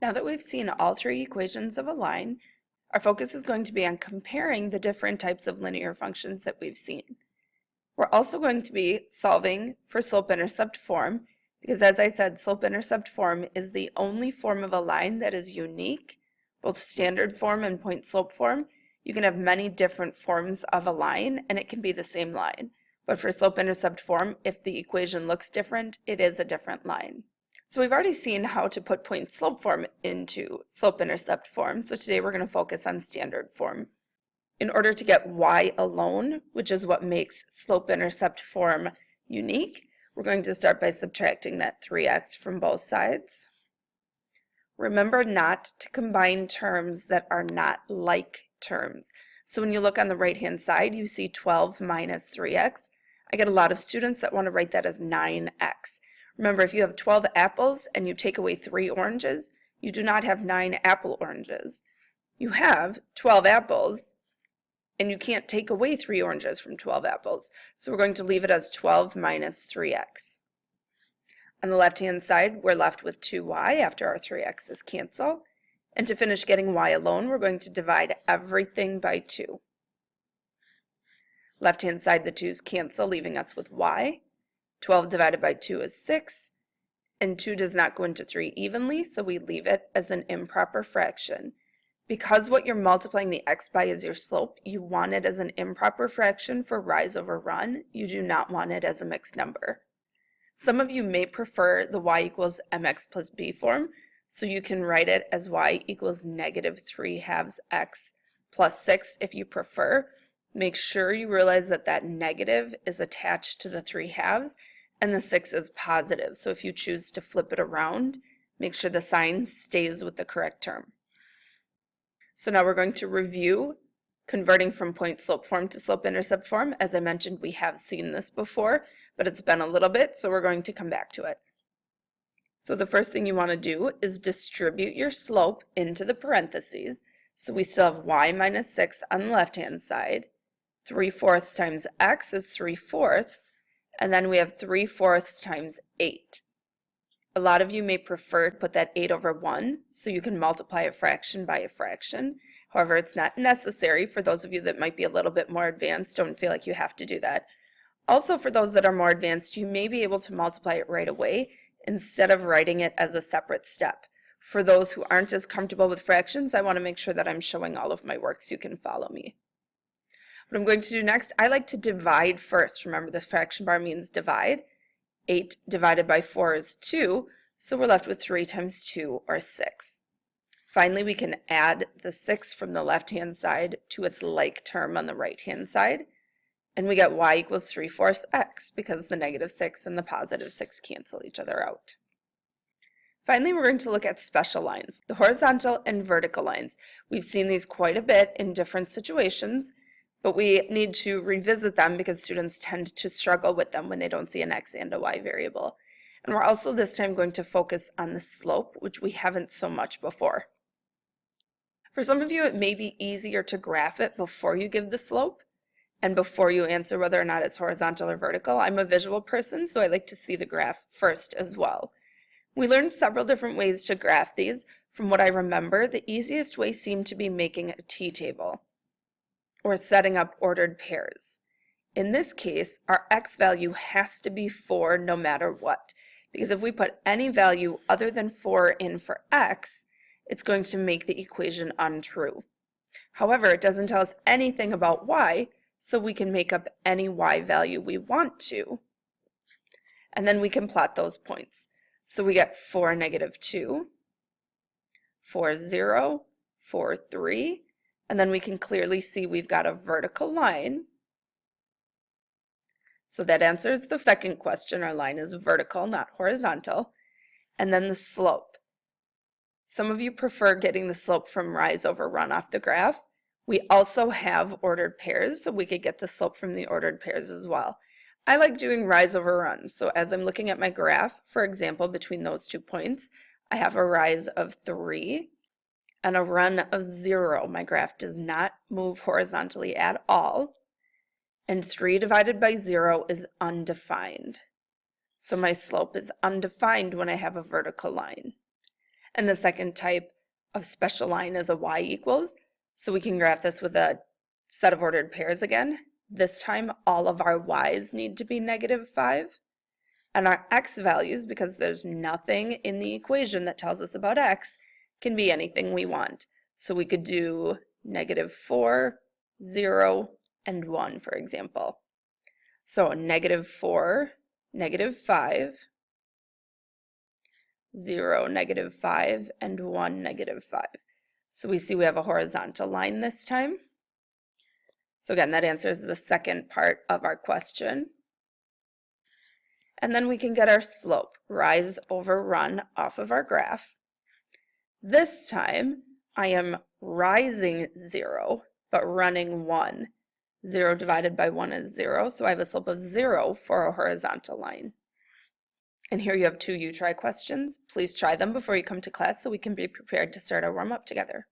Now that we've seen all three equations of a line, our focus is going to be on comparing the different types of linear functions that we've seen. We're also going to be solving for slope-intercept form because, as I said, slope-intercept form is the only form of a line that is unique, both standard form and point-slope form. You can have many different forms of a line and it can be the same line. But for slope-intercept form, if the equation looks different, it is a different line. So we've already seen how to put point-slope form into slope-intercept form, so today we're going to focus on standard form. In order to get y alone, which is what makes slope-intercept form unique, we're going to start by subtracting that 3x from both sides. Remember not to combine terms that are not like terms. So when you look on the right-hand side, you see 12 minus 3x. I get a lot of students that want to write that as 9x. Remember, if you have 12 apples and you take away 3 oranges, you do not have 9 apple oranges. You have 12 apples, and you can't take away 3 oranges from 12 apples. So we're going to leave it as 12 minus 3x. On the left-hand side, we're left with 2y after our 3x's cancel. And to finish getting y alone, we're going to divide everything by 2. Left-hand side, the 2's cancel, leaving us with y. 12 divided by 2 is 6, and 2 does not go into 3 evenly, so we leave it as an improper fraction. Because what you're multiplying the x by is your slope, you want it as an improper fraction for rise over run. You do not want it as a mixed number. Some of you may prefer the y equals mx plus b form, so you can write it as y equals negative 3/2 x plus 6 if you prefer. Make sure you realize that that negative is attached to the 3/2 and the 6 is positive. So if you choose to flip it around, make sure the sign stays with the correct term. So now we're going to review converting from point-slope form to slope-intercept form. As I mentioned, we have seen this before, but it's been a little bit, so we're going to come back to it. So the first thing you want to do is distribute your slope into the parentheses. So we still have y minus 6 on the left-hand side. 3/4 times x is 3/4, and then we have 3/4 times 8. A lot of you may prefer to put that 8 over 1, so you can multiply a fraction by a fraction. However, it's not necessary. For those of you that might be a little bit more advanced, don't feel like you have to do that. Also, for those that are more advanced, you may be able to multiply it right away instead of writing it as a separate step. For those who aren't as comfortable with fractions, I want to make sure that I'm showing all of my work so you can follow me. What I'm going to do next, I like to divide first. Remember, this fraction bar means divide. 8 divided by 4 is 2, so we're left with 3 times 2, or 6. Finally, we can add the 6 from the left-hand side to its like term on the right-hand side, and we get y equals 3/4 x because the negative 6 and the positive 6 cancel each other out. Finally, we're going to look at special lines, the horizontal and vertical lines. We've seen these quite a bit in different situations, but we need to revisit them because students tend to struggle with them when they don't see an x and a y variable. And we're also this time going to focus on the slope, which we haven't so much before. For some of you, it may be easier to graph it before you give the slope and before you answer whether or not it's horizontal or vertical. I'm a visual person, so I like to see the graph first as well. We learned several different ways to graph these. From what I remember, the easiest way seemed to be making a t-table, or setting up ordered pairs. In this case, our x value has to be 4 no matter what, because if we put any value other than 4 in for x, it's going to make the equation untrue. However, it doesn't tell us anything about y, so we can make up any y value we want to, and then we can plot those points. So we get 4, -2, 4, 0, 4, 3, and then we can clearly see we've got a vertical line. So that answers the second question. Our line is vertical, not horizontal. And then the slope. Some of you prefer getting the slope from rise over run off the graph. We also have ordered pairs, so we could get the slope from the ordered pairs as well. I like doing rise over run. So as I'm looking at my graph, for example, between those 2 points, I have a rise of 3 and a run of 0. My graph does not move horizontally at all. And 3 divided by 0 is undefined. So my slope is undefined when I have a vertical line. And the second type of special line is a y equals. So we can graph this with a set of ordered pairs again. This time, all of our y's need to be -5. And our x values, because there's nothing in the equation that tells us about x, can be anything we want. So we could do -4, 0, and 1, for example. So -4, -5, 0, -5, and 1, -5. So we see we have a horizontal line this time. So again, that answers the second part of our question. And then we can get our slope, rise over run, off of our graph. This time, I am rising 0, but running 1. 0 divided by 1 is 0, so I have a slope of 0 for a horizontal line. And here you have 2 you try questions. Please try them before you come to class so we can be prepared to start our warm-up together.